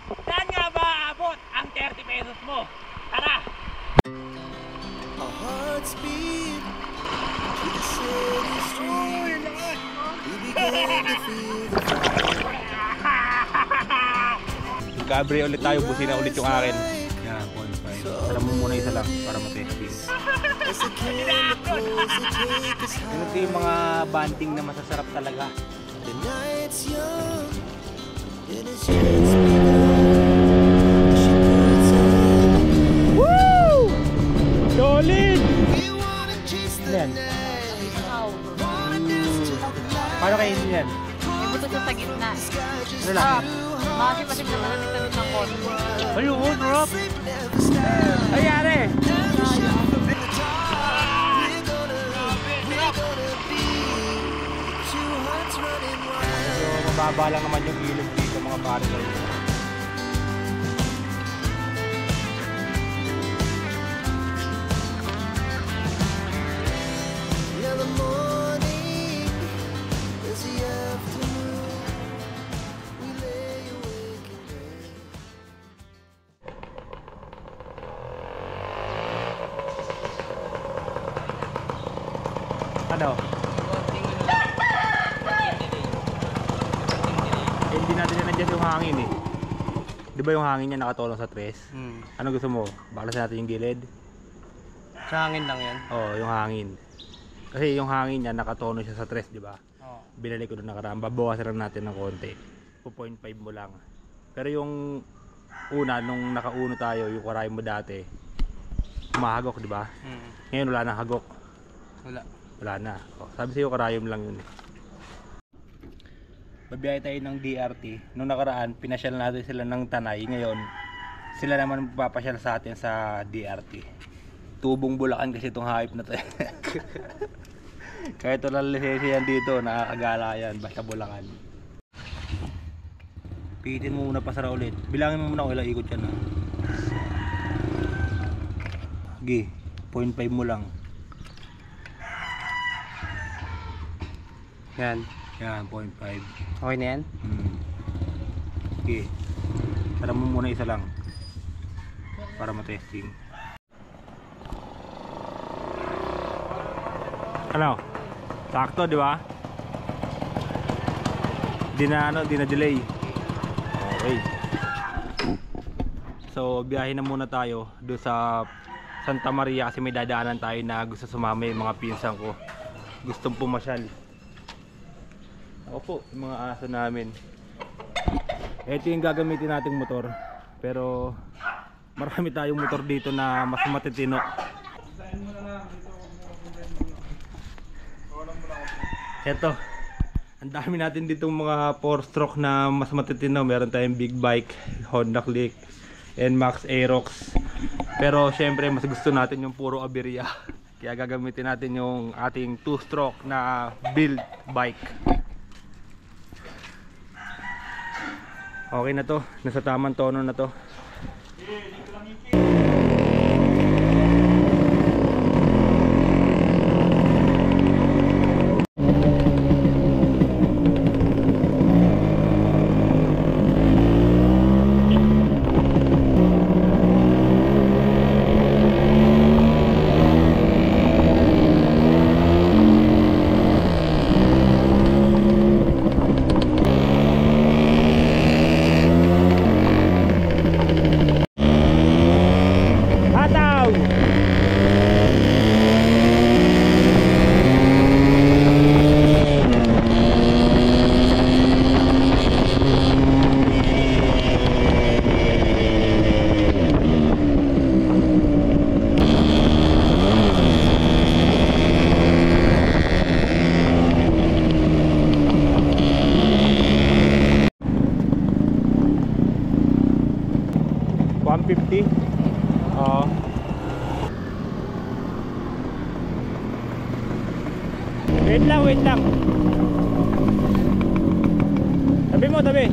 Saan nga ba aabot ang 30 pesos mo? Tara! Our hearts beat to the city streets. We began to feel the fire. Gabriel ulit tayo, busina ulit yung akin. Yan, 0.5. Alam mo muna isa lang para matesting. Ito yung mga banting na masasarap talaga. The night's young and it's just begun. She puts on. Woo! Solid! We wanna chase the night. Wanna dance to the light. Paano kayo hindi yan? May buto siya sa gitna. Ano lang? Masim-masim naman natin sa ng konti. Ayun, rock! Ayari! So, mababa lang naman yung ilog dito mga pare ko. Now the morning is the afternoon. We lay awake in bed. Ano? Hindi natin na nandiyan yung hangin eh. Di ba yung hangin niya nakatulong sa tres? Ano gusto mo? Balas natin yung gilid? Sa hangin lang yan. Oo, yung hangin. Kasi yung hangin niya nakatono siya sa tres, di ba? Oo. Binalik ko doon nakaraan. Babawasan lang natin ng konti. 2.5 mo lang. Pero yung una, nung nakauno tayo, yung karay mo dati, humahagok, di ba? Ngayon wala na hagok. Wala. Wala na. O, sabi sa'yo karayom lang yun eh. Babiyahe tayo ng DRT. Nung nakaraan, pinasyal natin sila ng Tanay. Ngayon, sila naman papasyal sa atin sa DRT. Tubong Bulacan kasi itong hype na to. Kahit walang lisensya yan dito, nakakagala yan. Basta Bulacan. Pihitin mo muna pasara ulit. Bilangin mo muna kung ilang ikot yan ha. Sige, 0.5 mo lang. Yan. Yan, 0.5. Okay na yan? Sige. Tara mo muna isa lang. Para matesting. Ano? Sakto, di ba? Di na delay. Okay. So, biyahe na muna tayo doon sa Santa Maria kasi may dadaanan tayo na gusto sumama yung mga pinsan ko. Gustong pumasyal. Ako po, yung mga aso namin. Ito yung gagamitin nating motor. Pero marami tayong motor dito na mas matitino. Ito, ang dami natin ditong mga 4-stroke na mas matitino. Meron tayong big bike, Honda Click, NMAX, Aerox. Pero syempre mas gusto natin yung puro aberya. Kaya gagamitin natin yung ating 2-stroke na build bike. Okay na to, nasa tamang tono na to. Oo. Wait lang, wait lang. Tabi mo, tabi.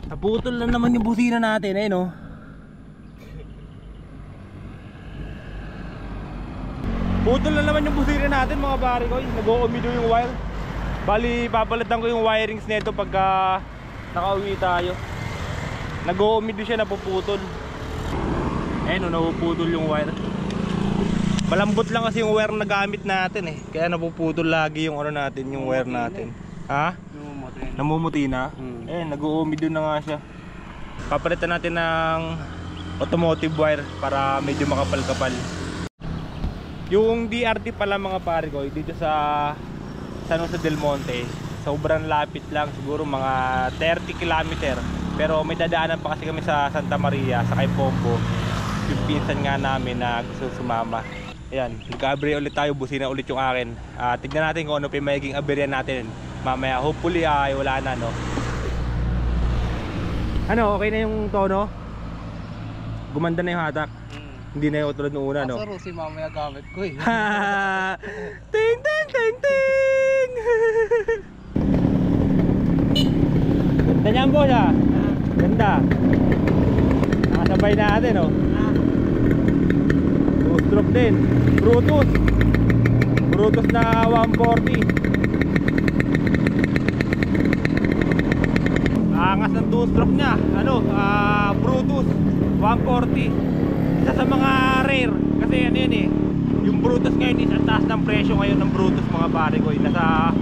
Naputol na naman yung busina natin, eh no. Putol na naman yung busina natin mga pare ko. Nag-uumido yung wire. Bali, papalitan ko yung wirings nito pagka nakauwi tayo. Nag-uumido siya, napuputol. Ayun, napuputol yung wire. Malambot lang kasi yung wire na gamit natin eh. Kaya napuputol lagi yung ano natin, yung wire natin. Ha? Namumuti na? Eh, nag-uumido na nga siya. Papalitan natin ng automotive wire para medyo makapal-kapal. Yung DRT pala mga pare ko, dito sa San Jose del Monte, sobrang lapit lang, siguro mga 30 km. Pero may dadaanan pa kasi kami sa Santa Maria, sa kay Pombo. Yung pinsan nga namin na gusto sumama. Ayan, nagka-aberya ulit tayo, busina ulit yung akin. Tignan natin kung ano pa yung magiging aberya natin mamaya. Hopefully ay wala na, no? Ano, okay na yung tono? Gumanda na yung hatak? Hindi na yung tulad ng una, no? Kaso si mamaya gamit ko eh. Ting ting ting ting. Ganda niyan, boss, ah. Ganda. Nakasabay natin, oh. Two-stroke din. Brutus. Brutus na 140. Angas ng two-stroke niya. Ano, Brutus 140. Isa sa mga rare. Kasi ano yun eh, yung Brutus ngayon is ang taas ng presyo ngayon ng Brutus mga pare ko. Nasa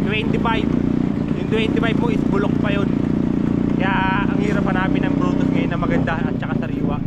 25. Yung 25 mo is bulok pa yun. Kaya ang hirap hanapin ng Brutus ngayon na maganda at saka sariwa.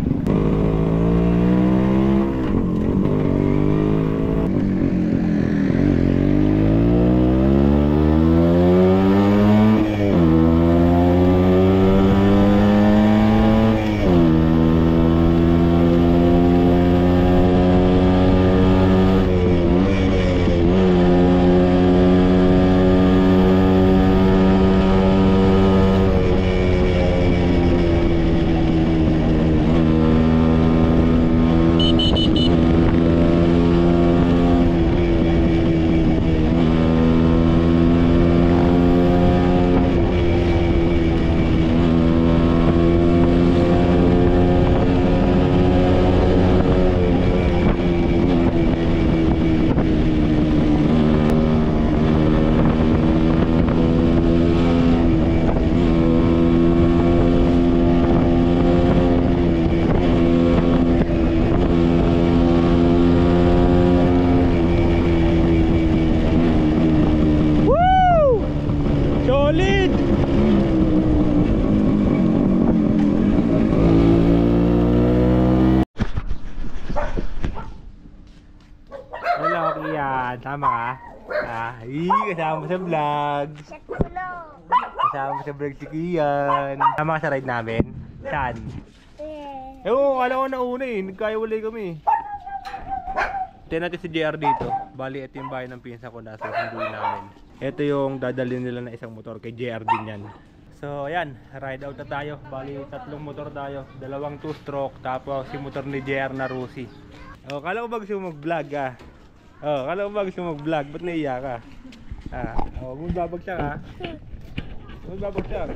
Tama ka? Kasama sa vlog. Kasama sa vlog si Kian. Tama ka sa ride namin? Saan? Oo, kala ko na una eh. Nagkaiwalay kami. Tignan natin si JR dito. Bali, ito yung bahay ng pinsan ko na susunduin namin. Ito yung dadalhin nila na isang motor. Kay JR din yan. So, ayan. Ride out na tayo. Bali, 3 motor tayo. 2 two-stroke. Tapos si motor ni JR na Rusi. Oh, kala ko ba gusto mo mag-vlog ah? Oh, kala ko ba gusto mag-vlog? Ba't naiya ka? Oh, magbabagsak ha? Magbabagsak.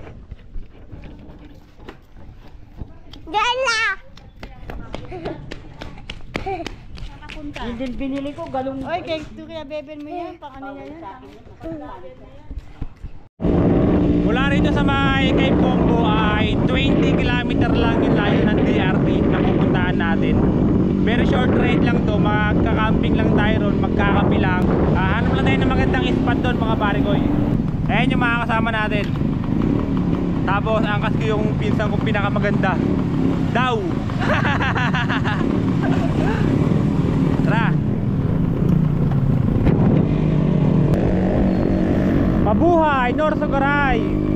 Gala! Yung din binili ko, galong... Oy, kaya beben mo yan. Pakano yan. Mula rito sa may kay Pombo ay 20 km lang yung layo ng DRT na pupuntahan natin. Very short ride lang to, magka-camping lang tayo ron, magkakapi lang. Hanap lang tayo ng magandang spot doon mga pare ko. Ayan yung mga kasama natin. Tapos angkas ko yung pinsan kong pinakamaganda. Daw! Tara! Mabuhay! Norsogoray!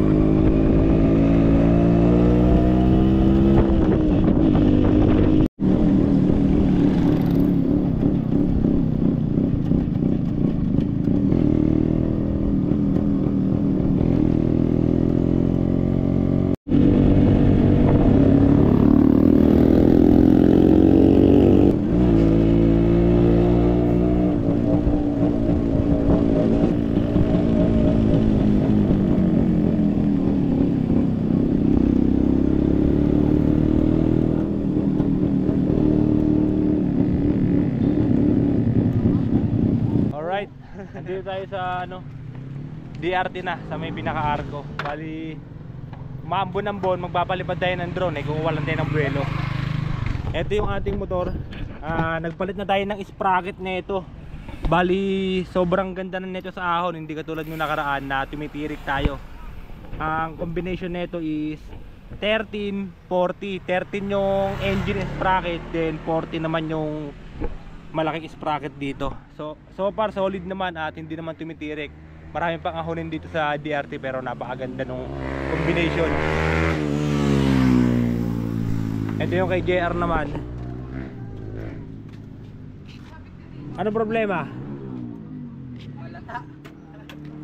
Nandito tayo sa DRT na sa may pinaka-arko. Bali, maambon-ambon, magpapalipad tayo ng drone kung walang tayo ng buwelo. Ito yung ating motor. Nagpalit na tayo ng sprocket na ito. Bali, sobrang ganda na nito sa ahon. Hindi katulad nung nakaraan na tumitirik tayo. Ang combination nito is 13, 40. 13 yung engine sprocket, then 40 naman yung malaking sprocket dito. So far solid naman at hindi naman tumitirik. Marami pang ahonin dito sa DRT pero napakaganda nung combination. Ito yung kay JR naman. Ano problema?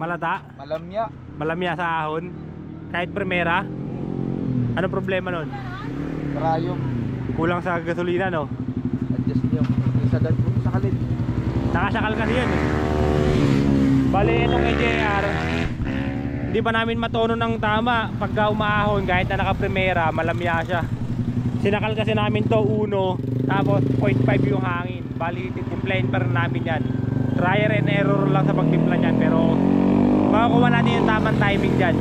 Malata? Malamya sa ahon? Kahit primera? Ano problema nun? Karayom. Kulang sa gasolina, no? Adjust nyo. Sa kalid. Nakasakal kasi yun. Bali, itong kay JR, hindi pa namin matono ng tama pagka umaahon. Kahit na naka-primera, malamya siya. Sinakal kasi namin to 1, tapos 0.5 yung hangin. Bali, titimplahin pa rin namin yan. Trial and error lang sa pagtimpla niyan, pero makakuha natin yung tamang timing dyan.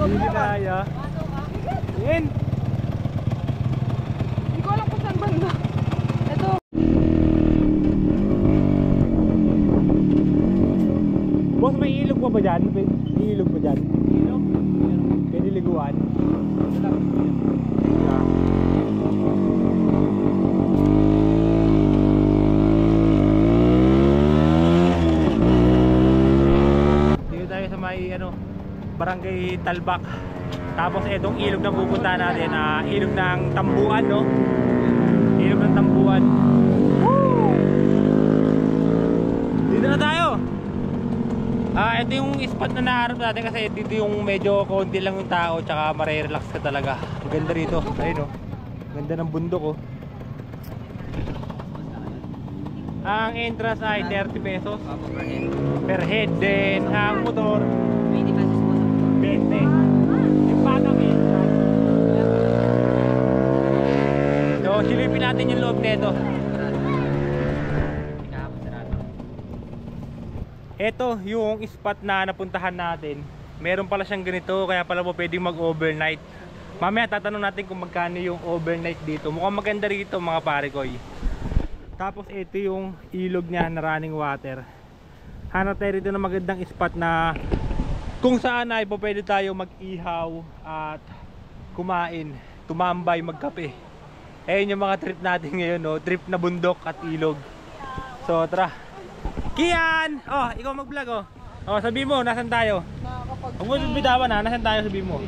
Hindi kaya. Yan. Hindi ko alam kung saan banda. Ito. Boss, may ilog pa ba dyan? May ilog pa dyan? Ilog? Pwede liguan? Yeah. Dito tayo sa may Barangay Talbak. Tapos itong ilog na pupunta natin, ilog ng Tambuan, no? Ilog ng Tambuan. Woo! Dito na tayo. Ito yung spot na naharap natin kasi dito yung medyo konti lang yung tao, tsaka mare-relax ka talaga. Ang ganda rito. Ayun, oh. Ganda ng bundok, oh. Ang entrance ay 30 pesos per head. Then ang motor 20 pesos po. 20. Yung patang entrance. So silipin natin yung loob nito. Ito yung spot na napuntahan natin. Meron pala siyang ganito, kaya pala po pwedeng mag-overnight. Mamaya tatanong natin kung magkano yung overnight dito. Mukhang maganda rito mga parekoy. Tapos ito yung ilog niya na running water. Hanap tayo rito na magandang spot na kung saan ay po pwede tayo mag-ihaw at kumain, tumambay, magkape. Ayun yung mga trip natin ngayon, no? Trip na bundok at ilog. So tara. Kian! Oh, ikaw mag-vlog, oh. Oh, sabi mo, nasan tayo? Huwag mo bitawan, ha? Nasan tayo, sabi mo?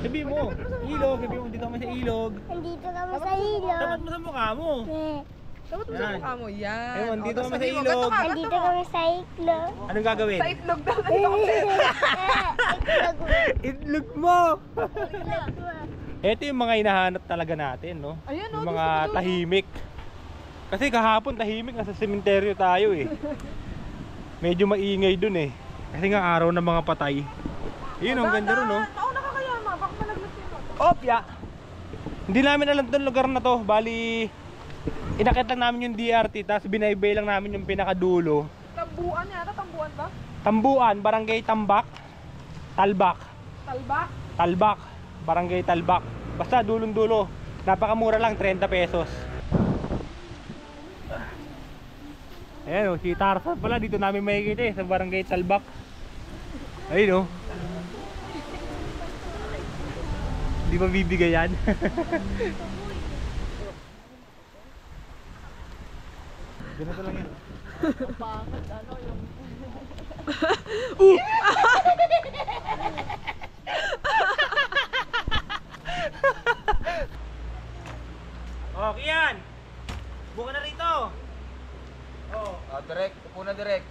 Sabi mo, ilog, sabi mo, dito kami sa ilog. Nandito kami sa ilog. Dapat mo sa mukha mo. Dapat mo sa mukha mo. Yan. Ayun, dito kami sa sabi mo, ilog. ganito ka, Nandito kami sa itlog. Anong gagawin? Sa itlog daw. Nandito ka Itlog mo. Itlog mo! Itlog mo. Ito yung mga hinahanap talaga natin, no? Ayan, Yung oh, mga dito, dito. tahimik. Kasi kahapon tahimik, nasa sementeryo tayo eh. Medyo maingay dun eh. Kasi nga araw ng mga patay. Yun, ang ganda ron, no? Oo, nakakayama. Baka malaglag sa'yo. Opya! Hindi namin alam tong lugar na to. Bali, inakit lang namin yung DRT, tapos binaybay lang namin yung pinakadulo. Tambuan yata. Tambuan ba? Tambuan, Barangay Talbak. Talbak? Talbak, Barangay Talbak. Basta dulong-dulo. Napakamura lang, 30 pesos. Ayan, oh, si Tarzan pala, dito namin makikita eh, sa Barangay Talbak. Ayun, oh. Di ba bibigay yan? Ganito lang yan. Oh, Kian! Buka na rito! Oh. Direct, upo na direct.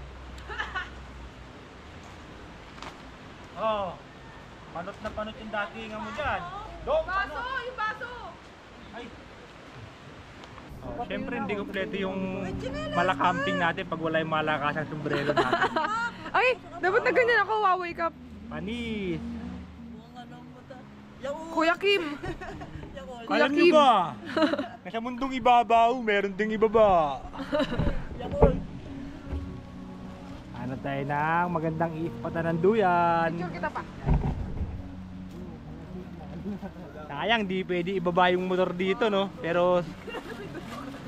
Oh. Panot na panot yung datingan mo dyan. Dong, Baso! Yung baso! ay. Oh, syempre hindi kompleto yung malakamping natin pag wala yung malakas ang sombrero natin. Ay! Dapat na ganyan ako. Wawake up. Panis. Kuya Kim! Alam niyo ba? Nasa mundong ibabaw, meron ding ibaba. Ano tayo ng magandang ispatan ng duyan. Picture kita pa. Sayang, di pwede ibaba yung motor dito, no? Pero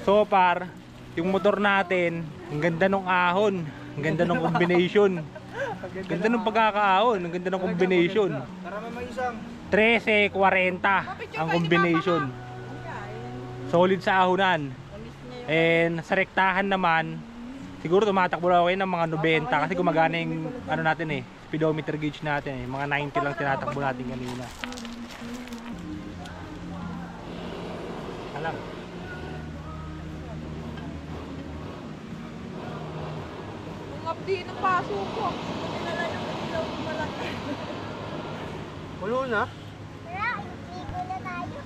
so far, yung motor natin, ang ganda ng ahon, ang ganda ng combination. Ang ganda ng pagkakaahon, ang ganda ng combination. Karama may isang. 13.40 ang combination. Solid sa ahonan. And sa rektahan naman, siguro tumatakbo lang kayo ng mga 90 kasi gumagana yung ano natin eh, speedometer gauge natin eh. Mga 90 lang tinatakbo natin kanina. Alam. Ang abdi ng paso ko. Pulo na? Tara, igo na tayo.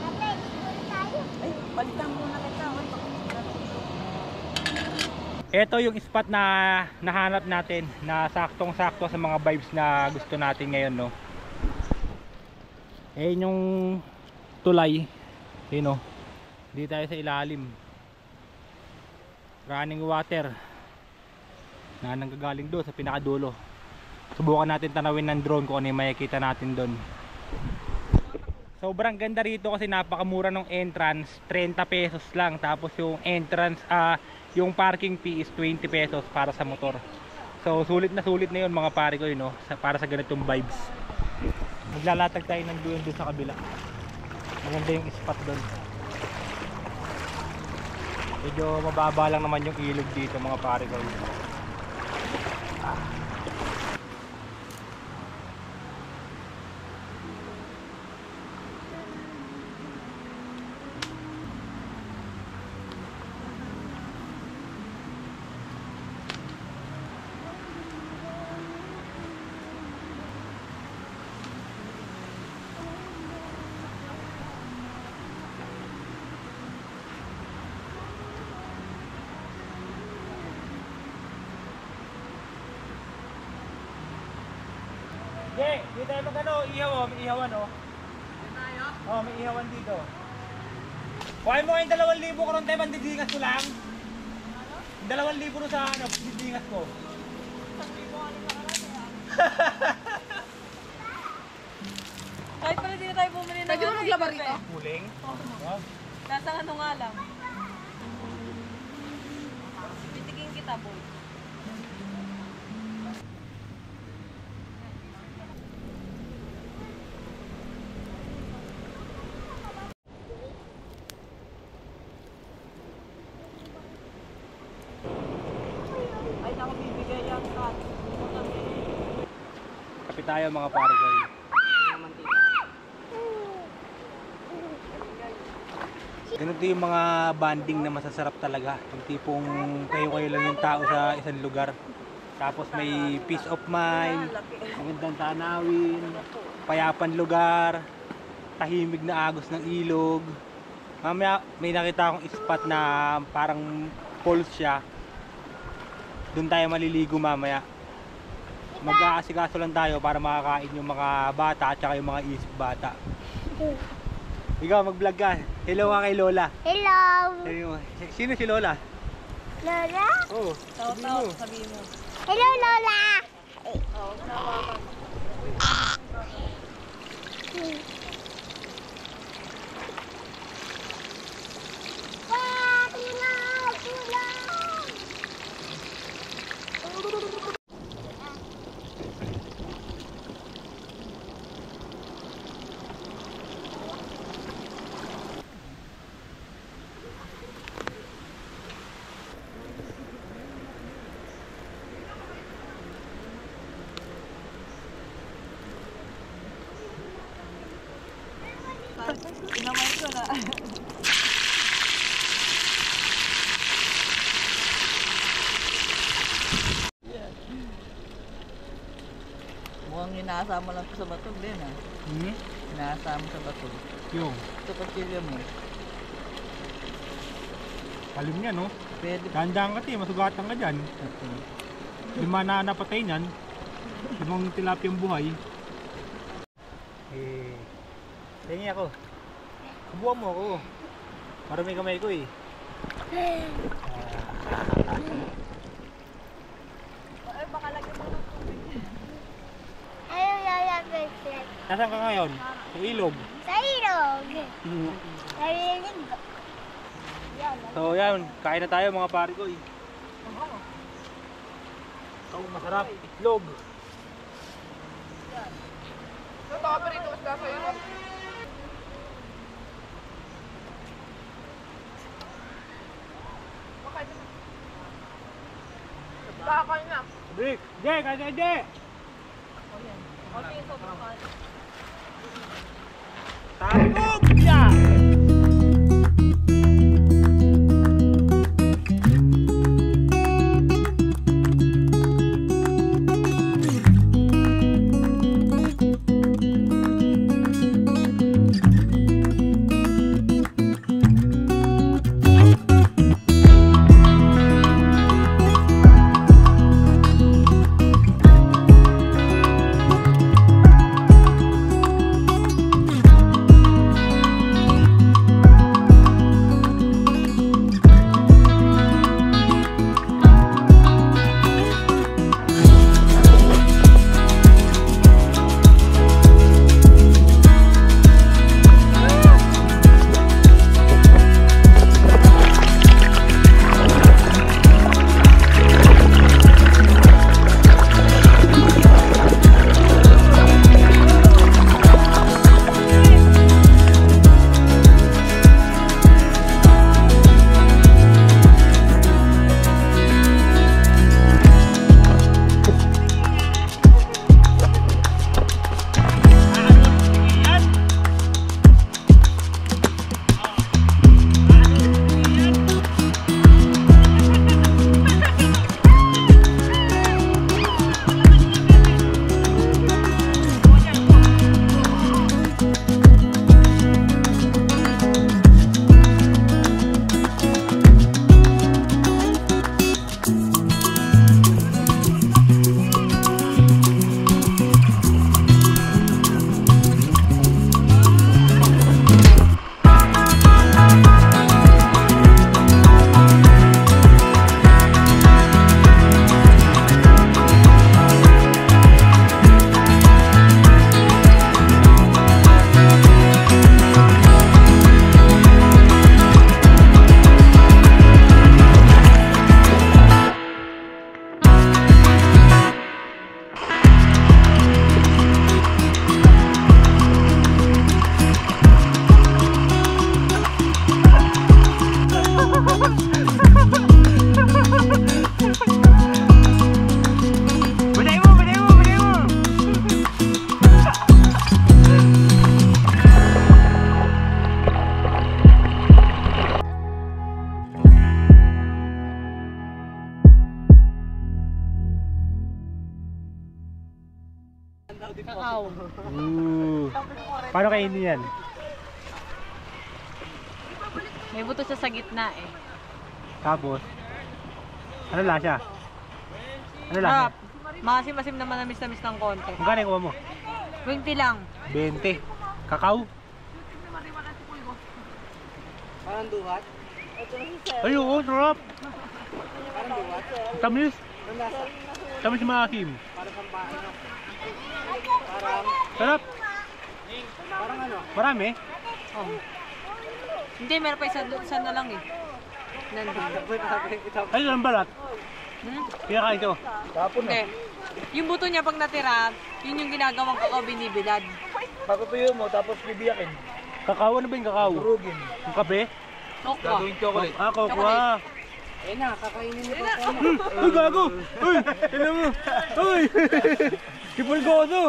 Ate, igo na tayo. Ay, balikan muna kita. Ito yung spot na nahanap natin na saktong-sakto sa mga vibes na gusto natin ngayon, no. Ayun yung tulay. Ayun, no. Dito tayo sa ilalim. Running water na nanggagaling doon sa pinakadulo. Subukan natin tanawin ng drone kung ano yung makikita natin doon. Sobrang ganda rito kasi napakamura ng entrance, 30 pesos lang. Tapos yung entrance, yung parking fee is 20 pesos para sa motor. So sulit na yun mga pare ko yun, no? Para sa ganitong vibes. Maglalatag tayo ng doon sa kabila. Maganda yung spot doon. Medyo mababa lang naman yung ilog dito mga pare ko. Okay, dito tayo mag-ano, ihaw, may ihawan oh. Oh, may ihawan dito. Kuhain mo kayong 2,000 karon tayo, mandidingas ko lang. 2,000 ro sa ano, didingas ko. Kahit pala di na tayo bumili ng Pwede mo maglaba rito? Huling? Oh. Nasa ano nga lang. Pitigin kita, boy. Ay, naku, bibigay yan, Kat. Kapit tayo mga pare ko. Ganito yung mga banding na masasarap talaga. Yung tipong kayo lang yung tao sa isang lugar. Tapos may peace of mind, magandang tanawin, payapan lugar, tahimik na agos ng ilog. Mamaya may nakita akong spot na parang falls siya. Doon tayo maliligo mamaya. Mag-aasikaso lang tayo para makakain yung mga bata at saka yung mga isip bata. Ikaw mag-vlog ka. Hello ka kay Lola. Hello! Sino si Lola? Lola? Oo, Sabihin mo. Hello, Lola! Wah, tulong! Tulong! Inamay ko na. Mukhang inaasama lang sa bato din ah. Inaasama sa bato. Yung, Ito kutsilyo mo. kalim niya no? Pwede. Dandang ka masugatan ka dyan. 5 na napatay niyan. 5 tilapiyang buhay. Tingin ako. Subukan mo ako. Marami kamay ko eh. Ay, baka lagyan mo ng tubig. Ayaw lalagay siya Nasaan ka ngayon? Sa ilog. sa ilog. Narinig ko. So yan, kain na tayo mga pare ko eh. Oh, masarap. Itlog. Baka pa rito usda sa'yo. Baka na. Rick! Jay! Kain na Jay! Okay, sobrang kain. Tabog! Yeah! Kakao. Paano kainin yan? May buto siya sa gitna eh. Tapos, ano lasa? Ano lasa? Sarap. Maasim-asim na manamis-namis ng konti. Magkano yung kuha mo? 20 lang. 20. Kakao? Parang duhat. Ay, oo, sarap. Parang duhat. Tamis. Ang lasa. Tamis maasim. Parang sampaan. Parang, Sarap. parang ano? Marami. Oh. Hindi, meron pa isa na lang eh. Nandun. Ay, ang balat. Hmm? Kaya ka ito. Tapon Hindi. Yung buto niya pag natira, yun yung ginagawang kakao binibilad. Papapuyo mo, tapos bibiyakin. Kakao, ano ba yung kakao? Durugin. Yung kape? Okwa. Gagawin chocolate. Ah, kokwa. Eh na, kakainin mo pa. Uy, gago! Uy! Tignan mo! Uy! Sipol ko ito!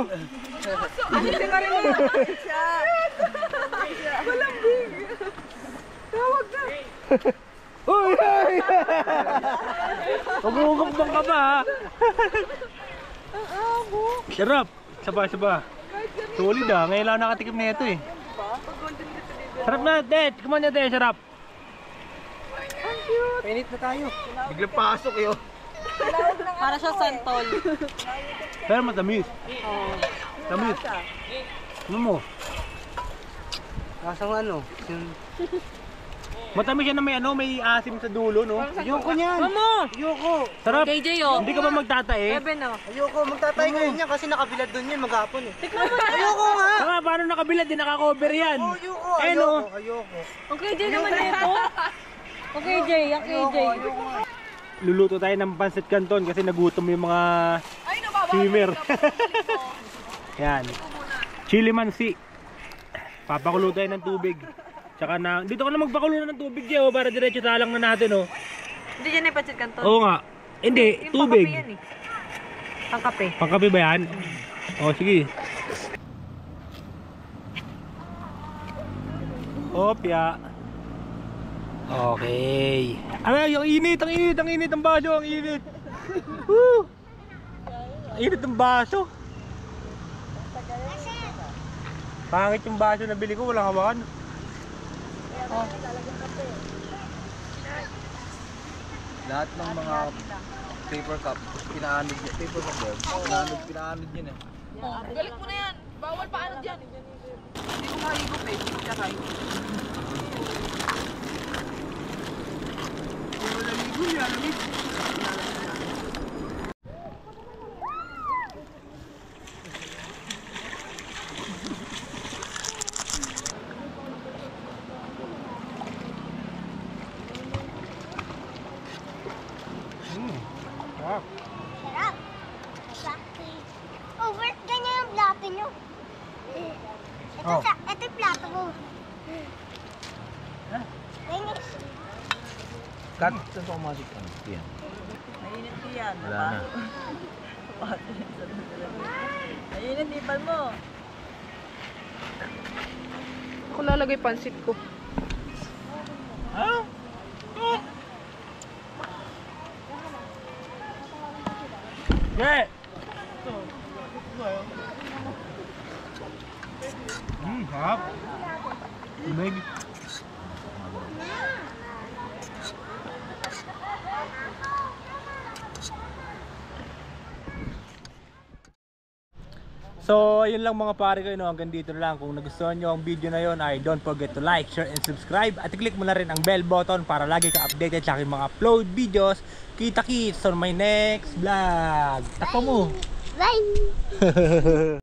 Uy! Ay! Magugukbang ka pa ha! Sarap! Saba. Solid ah, ngayon lang nakatikim na ito eh. Sarap na, Ted! Kumain na, Ted, sarap! Painit na tayo. Biglang pasok yun. Para siya santol. Pero matamis. Oh. Tamis. Ano mo? Kasang ano? Matamis siya na may asim sa dulo, no? Ayoko niyan. Mamo! Ayoko. Sarap. KJ oh. Hindi ka ba magtatae? Bebe no. Ayoko. Magtatay ngayon niya kasi nakabilad doon yan maghapon eh. Ayoko nga. Saka paano nakabilad? Di nakakover yan. Ayoko. Eh, no? Ayoko. Ang KJ naman na ito. Ang KJ, ang KJ. Luluto tayo ng pancit canton kasi nagutom yung mga swimmer. Yan. Chili mansi. Papakulo tayo ng tubig. Tsaka na, dito ka na magpakulo ng tubig dyan, oh, para diretso talang na natin, oh. Hindi dyan ay pancit canton. Oo nga. Hindi, Yung tubig. pangkape yan eh. Pangkape. Pangkape ba yan? Oh, sige. Opya. Okay. Ano, yung init, ang init ang baso, ang init. Woo! Ang init ng baso. Pangit yung baso na bili ko, walang hawakan. Oh. Lahat ng mga paper cup, pinaanod niya. Paper cup yun. Pinaanod yun eh. Oh, galit mo na yan. Bawal pa ano dyan. Hindi ko mahigop eh. Hindi ko kakain. Sarap. Sarap. Exactly. Oh, where's ganyan yung plato nyo? Ito, Oh. ito yung plato ko. Phoenix. Cut. Saan sa kumasik ka? Yan. Mainit ko yan. Wala na. Mainit, ipal mo. Ako lalagay pansit ko. Yeah. Sarap. Tumig. So, ayun lang mga pare ko, hanggang dito na lang. Kung nagustuhan nyo ang video na yon ay don't forget to like, share, and subscribe. At i-click mo na rin ang bell button para lagi ka updated sa aking mga upload videos. Kita-kits on my next vlog. Takpo mo! Bye!